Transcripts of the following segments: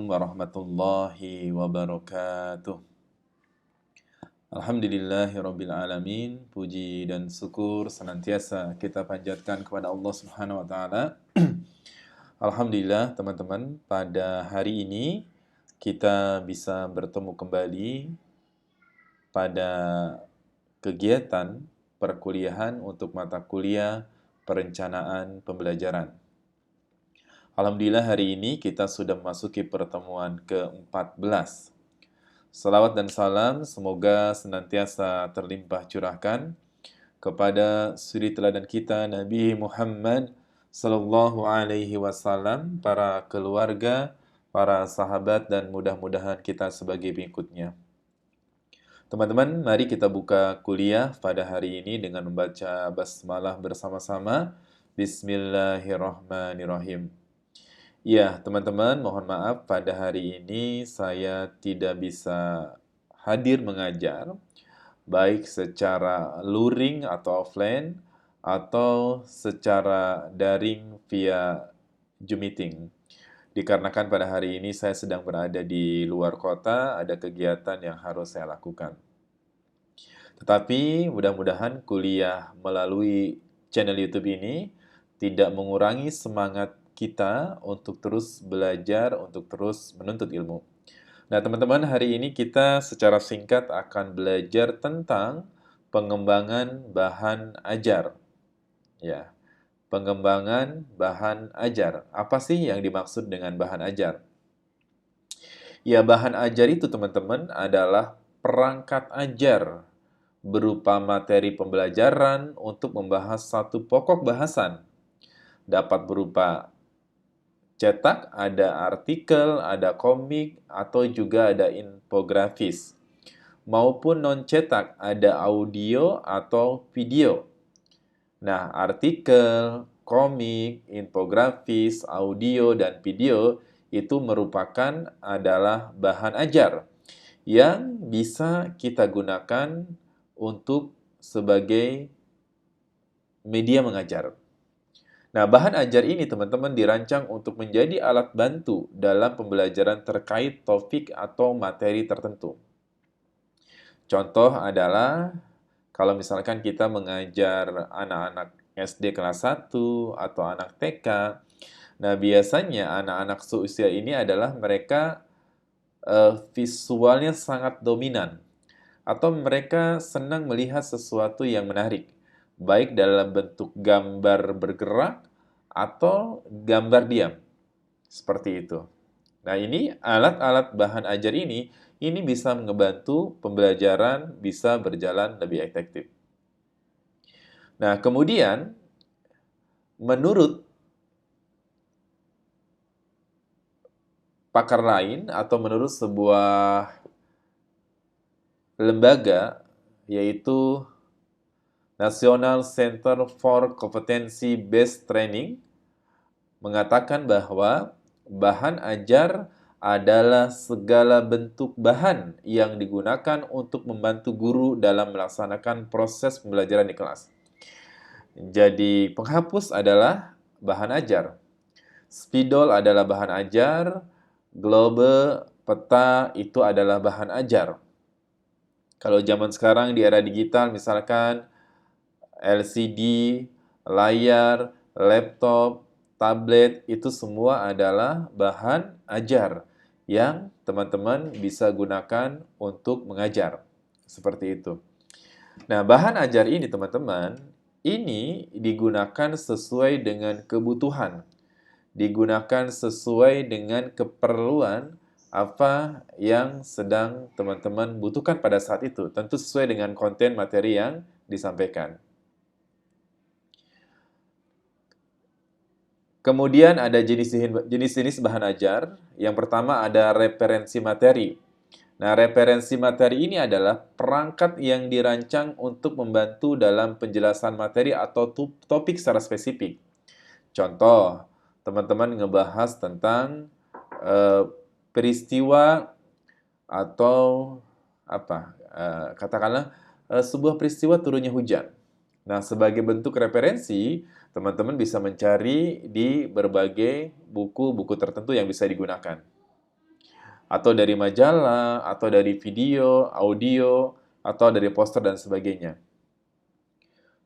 warahmatullahi wabarakatuh. Alhamdulillahirabbil alamin. Puji dan syukur senantiasa kita panjatkan kepada Allah Subhanahu wa taala. Alhamdulillah teman-teman, pada hari ini kita bisa bertemu kembali pada kegiatan perkuliahan untuk mata kuliah perencanaan pembelajaran. Alhamdulillah hari ini kita sudah memasuki pertemuan ke-14. Salawat dan salam semoga senantiasa terlimpah curahkan kepada suri teladan kita Nabi Muhammad sallallahu alaihi wasallam, para keluarga, para sahabat, dan mudah-mudahan kita sebagai pengikutnya. Teman-teman, mari kita buka kuliah pada hari ini dengan membaca basmalah bersama-sama. Bismillahirrahmanirrahim. Ya, teman-teman, mohon maaf pada hari ini saya tidak bisa hadir mengajar, baik secara luring atau offline, atau secara daring via Zoom meeting. Dikarenakan pada hari ini saya sedang berada di luar kota, ada kegiatan yang harus saya lakukan. Tetapi mudah-mudahan kuliah melalui channel YouTube ini tidak mengurangi semangat kita untuk terus belajar, untuk terus menuntut ilmu. Nah, teman-teman, hari ini kita secara singkat akan belajar tentang pengembangan bahan ajar. Ya, pengembangan bahan ajar. Apa sih yang dimaksud dengan bahan ajar? Ya, bahan ajar itu, teman-teman, adalah perangkat ajar berupa materi pembelajaran untuk membahas satu pokok bahasan. Dapat berupa cetak, ada artikel, ada komik, atau juga ada infografis. Maupun non-cetak, ada audio atau video. Nah, artikel, komik, infografis, audio, dan video itu merupakan adalah bahan ajar yang bisa kita gunakan untuk sebagai media mengajar. Nah, bahan ajar ini teman-teman dirancang untuk menjadi alat bantu dalam pembelajaran terkait topik atau materi tertentu. Contoh adalah kalau misalkan kita mengajar anak-anak SD kelas 1 atau anak TK, nah biasanya anak-anak seusia ini adalah mereka visualnya sangat dominan, atau mereka senang melihat sesuatu yang menarik, baik dalam bentuk gambar bergerak atau gambar diam. Seperti itu. Nah, ini alat-alat bahan ajar ini bisa membantu pembelajaran bisa berjalan lebih efektif. Nah, kemudian menurut pakar lain atau menurut sebuah lembaga, yaitu National Center for Competency Based Training, mengatakan bahwa bahan ajar adalah segala bentuk bahan yang digunakan untuk membantu guru dalam melaksanakan proses pembelajaran di kelas. Jadi, penghapus adalah bahan ajar. Spidol adalah bahan ajar, globe, peta itu adalah bahan ajar. Kalau zaman sekarang di era digital, misalkan LCD, layar, laptop, tablet, itu semua adalah bahan ajar yang teman-teman bisa gunakan untuk mengajar. Seperti itu. Nah, bahan ajar ini, teman-teman, ini digunakan sesuai dengan kebutuhan. Digunakan sesuai dengan keperluan apa yang sedang teman-teman butuhkan pada saat itu. Tentu sesuai dengan konten materi yang disampaikan. Kemudian ada jenis-jenis bahan ajar. Yang pertama ada referensi materi. Nah, referensi materi ini adalah perangkat yang dirancang untuk membantu dalam penjelasan materi atau topik secara spesifik. Contoh, teman-teman ngebahas tentang peristiwa atau katakanlah sebuah peristiwa turunnya hujan. Nah, sebagai bentuk referensi, teman-teman bisa mencari di berbagai buku-buku tertentu yang bisa digunakan. atau dari majalah, atau dari video, audio, atau dari poster dan sebagainya.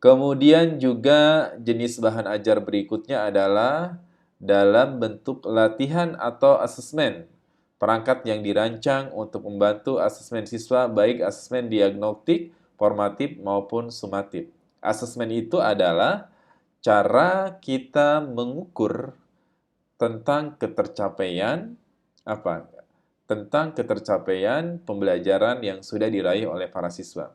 Kemudian juga jenis bahan ajar berikutnya adalah dalam bentuk latihan atau asesmen. Perangkat yang dirancang untuk membantu asesmen siswa baik asesmen diagnostik, formatif maupun sumatif. Asesmen itu adalah cara kita mengukur tentang ketercapaian apa? Tentang ketercapaian pembelajaran yang sudah diraih oleh para siswa.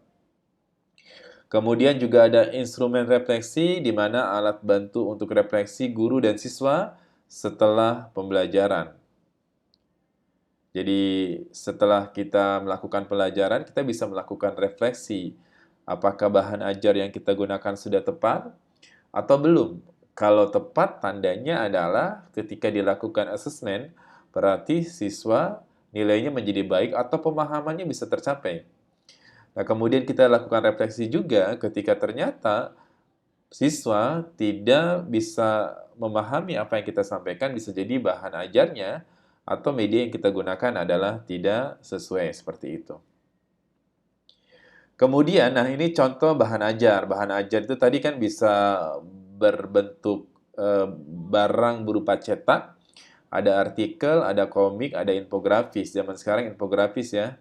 Kemudian juga ada instrumen refleksi, di mana alat bantu untuk refleksi guru dan siswa setelah pembelajaran. Jadi setelah kita melakukan pelajaran, kita bisa melakukan refleksi. Apakah bahan ajar yang kita gunakan sudah tepat atau belum? Kalau tepat, tandanya adalah ketika dilakukan asesmen, berarti siswa nilainya menjadi baik atau pemahamannya bisa tercapai. Nah, kemudian kita lakukan refleksi juga ketika ternyata siswa tidak bisa memahami apa yang kita sampaikan, bisa jadi bahan ajarnya atau media yang kita gunakan adalah tidak sesuai seperti itu. Kemudian, nah ini contoh bahan ajar. Bahan ajar itu tadi kan bisa berbentuk barang berupa cetak, ada artikel, ada komik, ada infografis. Zaman sekarang infografis ya,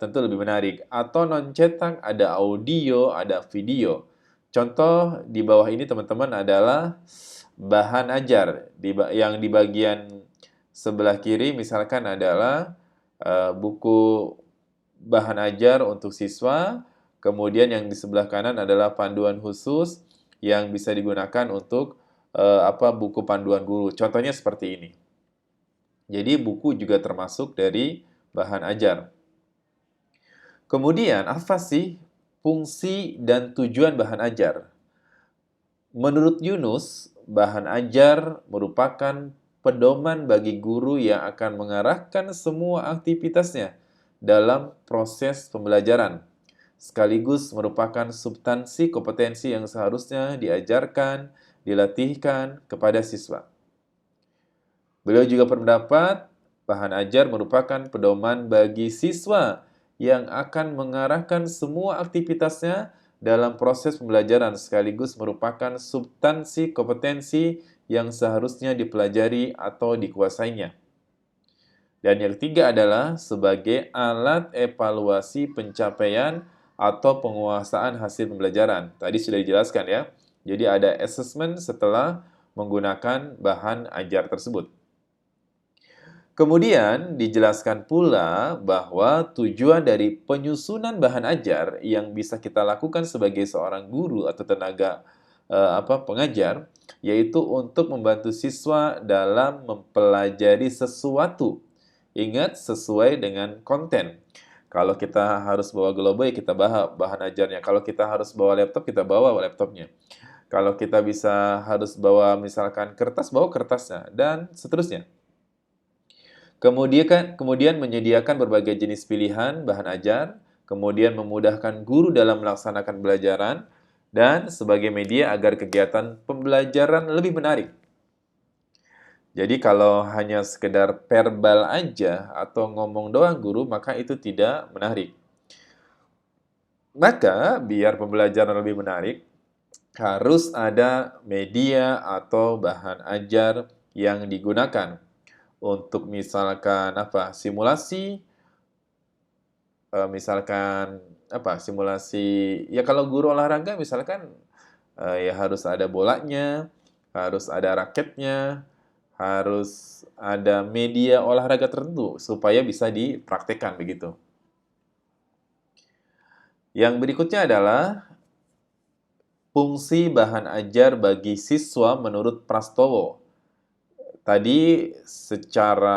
tentu lebih menarik. Atau non-cetak, ada audio, ada video. Contoh di bawah ini teman-teman adalah bahan ajar. Yang di bagian sebelah kiri misalkan adalah buku bahan ajar untuk siswa, kemudian yang di sebelah kanan adalah panduan khusus yang bisa digunakan untuk buku panduan guru. Contohnya seperti ini. Jadi buku juga termasuk dari bahan ajar. Kemudian apa sih fungsi dan tujuan bahan ajar? Menurut Yunus, bahan ajar merupakan pedoman bagi guru yang akan mengarahkan semua aktivitasnya dalam proses pembelajaran, sekaligus merupakan substansi kompetensi yang seharusnya diajarkan, dilatihkan kepada siswa. Beliau juga berpendapat bahan ajar merupakan pedoman bagi siswa yang akan mengarahkan semua aktivitasnya dalam proses pembelajaran, sekaligus merupakan substansi kompetensi yang seharusnya dipelajari atau dikuasainya. Dan yang ketiga adalah sebagai alat evaluasi pencapaian atau penguasaan hasil pembelajaran. Tadi sudah dijelaskan ya. Jadi ada assessment setelah menggunakan bahan ajar tersebut. Kemudian dijelaskan pula bahwa tujuan dari penyusunan bahan ajar yang bisa kita lakukan sebagai seorang guru atau tenaga pengajar, yaitu untuk membantu siswa dalam mempelajari sesuatu. Ingat, sesuai dengan konten. Kalau kita harus bawa Globo, ya kita bawa bahan ajarnya. Kalau kita harus bawa laptop, kita bawa laptopnya. Kalau kita harus bawa misalkan kertas, bawa kertasnya, dan seterusnya. Kemudian menyediakan berbagai jenis pilihan bahan ajar, kemudian memudahkan guru dalam melaksanakan pembelajaran, dan sebagai media agar kegiatan pembelajaran lebih menarik. Jadi kalau hanya sekedar verbal aja atau ngomong doang guru, maka itu tidak menarik. Maka biar pembelajaran lebih menarik, harus ada media atau bahan ajar yang digunakan. Untuk misalkan simulasi, simulasi ya kalau guru olahraga misalkan ya harus ada bolanya, harus ada raketnya, harus ada media olahraga tertentu supaya bisa dipraktekkan begitu. Yang berikutnya adalah fungsi bahan ajar bagi siswa menurut Prastowo. Tadi secara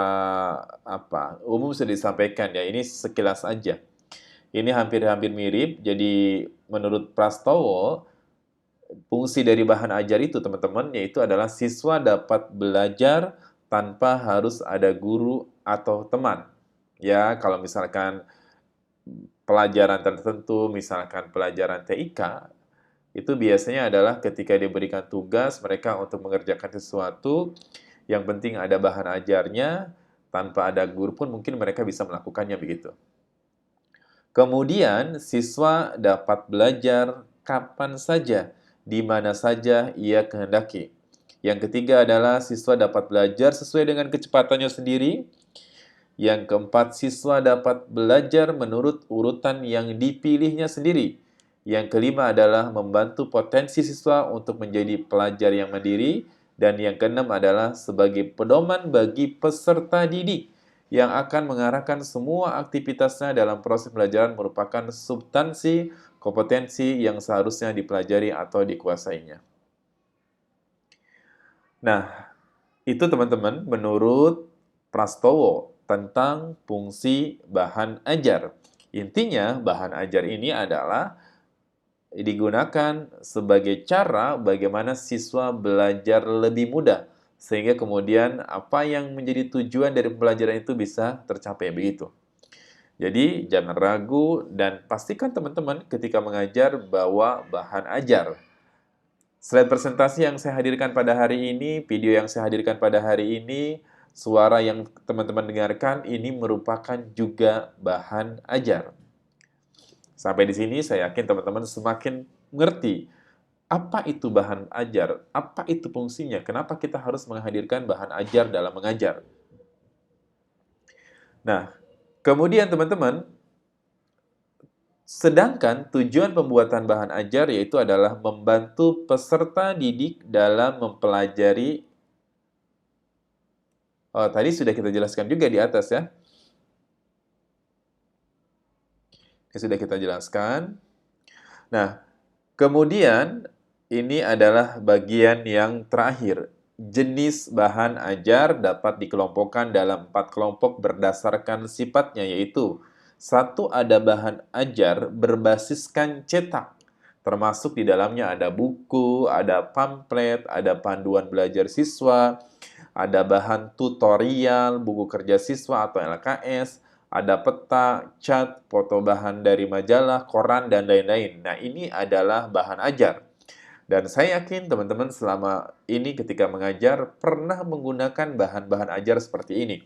umum sudah disampaikan ya, ini sekilas aja. Ini hampir-hampir mirip, jadi menurut Prastowo, fungsi dari bahan ajar itu teman-teman, yaitu adalah siswa dapat belajar tanpa harus ada guru atau teman. Ya, kalau misalkan pelajaran tertentu, misalkan pelajaran TIK, itu biasanya adalah ketika diberikan tugas mereka untuk mengerjakan sesuatu, yang penting ada bahan ajarnya, Tanpa ada guru pun mungkin mereka bisa melakukannya begitu. Kemudian, siswa dapat belajar kapan saja, di mana saja ia kehendaki. Yang ketiga adalah siswa dapat belajar sesuai dengan kecepatannya sendiri. Yang keempat, siswa dapat belajar menurut urutan yang dipilihnya sendiri. Yang kelima adalah membantu potensi siswa untuk menjadi pelajar yang mandiri. Dan yang keenam adalah sebagai pedoman bagi peserta didik yang akan mengarahkan semua aktivitasnya dalam proses pembelajaran merupakan substansi kompetensi yang seharusnya dipelajari atau dikuasainya. Nah, itu teman-teman menurut Prastowo tentang fungsi bahan ajar. Intinya, bahan ajar ini adalah digunakan sebagai cara bagaimana siswa belajar lebih mudah, sehingga kemudian apa yang menjadi tujuan dari pembelajaran itu bisa tercapai begitu. Jadi, jangan ragu dan pastikan teman-teman ketika mengajar bawa bahan ajar. Slide presentasi yang saya hadirkan pada hari ini, video yang saya hadirkan pada hari ini, suara yang teman-teman dengarkan ini merupakan juga bahan ajar. Sampai di sini saya yakin teman-teman semakin mengerti apa itu bahan ajar, apa itu fungsinya, kenapa kita harus menghadirkan bahan ajar dalam mengajar. Nah, kemudian teman-teman, sedangkan tujuan pembuatan bahan ajar yaitu adalah membantu peserta didik dalam mempelajari. Oh, tadi sudah kita jelaskan juga di atas ya. Ini sudah kita jelaskan. Nah, kemudian ini adalah bagian yang terakhir. Jenis bahan ajar dapat dikelompokkan dalam 4 kelompok berdasarkan sifatnya, yaitu 1. Ada bahan ajar berbasiskan cetak, termasuk di dalamnya ada buku, ada pamflet, ada panduan belajar siswa, ada bahan tutorial, buku kerja siswa atau LKS, ada peta, cat, foto bahan dari majalah, koran, dan lain-lain. Nah, ini adalah bahan ajar. Dan saya yakin teman-teman selama ini ketika mengajar pernah menggunakan bahan-bahan ajar seperti ini.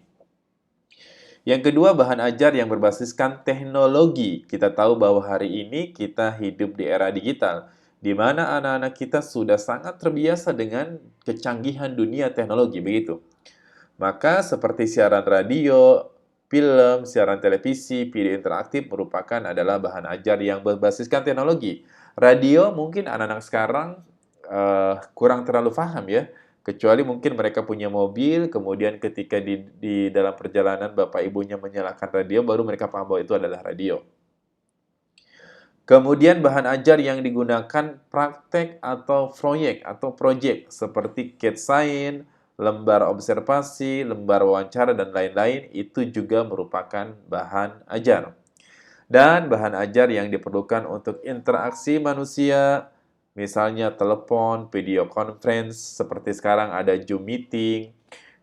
Yang kedua, bahan ajar yang berbasiskan teknologi. Kita tahu bahwa hari ini kita hidup di era digital, di mana anak-anak kita sudah sangat terbiasa dengan kecanggihan dunia teknologi, begitu. Maka seperti siaran radio, film, siaran televisi, video interaktif adalah bahan ajar yang berbasiskan teknologi. Radio mungkin anak-anak sekarang kurang terlalu paham ya, kecuali mungkin mereka punya mobil, kemudian ketika di dalam perjalanan bapak ibunya menyalakan radio, baru mereka paham bahwa itu adalah radio. Kemudian bahan ajar yang digunakan praktek atau proyek seperti CAT Sign, lembar observasi, lembar wawancara, dan lain-lain itu juga merupakan bahan ajar. Dan bahan ajar yang diperlukan untuk interaksi manusia, misalnya telepon, video conference, seperti sekarang ada Zoom Meeting,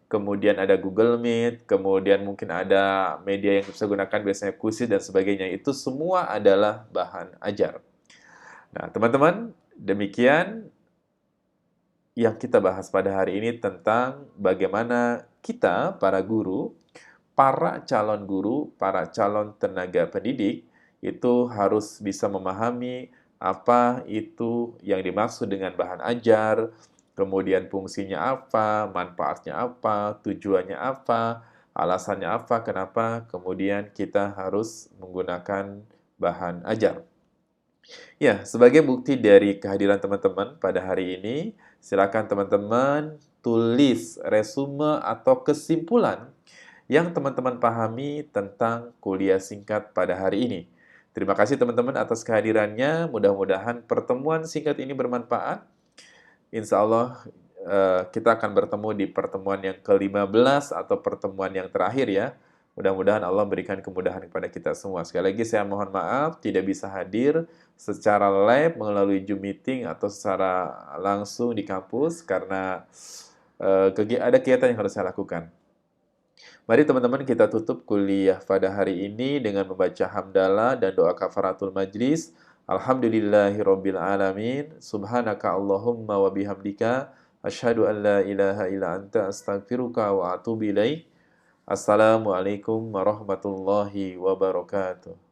kemudian ada Google Meet, kemudian mungkin ada media yang bisa gunakan biasanya kuis dan sebagainya. Itu semua adalah bahan ajar. Nah, teman-teman, demikian yang kita bahas pada hari ini tentang bagaimana kita, para guru, para calon tenaga pendidik, itu harus bisa memahami apa itu yang dimaksud dengan bahan ajar, kemudian fungsinya apa, manfaatnya apa, tujuannya apa, alasannya apa, kenapa kemudian kita harus menggunakan bahan ajar. Ya, sebagai bukti dari kehadiran teman-teman pada hari ini, silakan teman-teman tulis resume atau kesimpulan yang teman-teman pahami tentang kuliah singkat pada hari ini. Terima kasih teman-teman atas kehadirannya. Mudah-mudahan pertemuan singkat ini bermanfaat. Insya Allah kita akan bertemu di pertemuan yang ke-15 atau pertemuan yang terakhir ya. Mudah-mudahan Allah berikan kemudahan kepada kita semua. Sekali lagi saya mohon maaf tidak bisa hadir secara live melalui Zoom Meeting atau secara langsung di kampus karena ada kegiatan yang harus saya lakukan. Mari teman-teman kita tutup kuliah pada hari ini dengan membaca hamdalah dan doa kafaratul majlis. Alhamdulillahirabbil alamin. Subhanaka Allahumma wa bihamdika asyhadu an la ilaha illa anta astaghfiruka wa atubu ilaik. Assalamualaikum warahmatullahi wabarakatuh.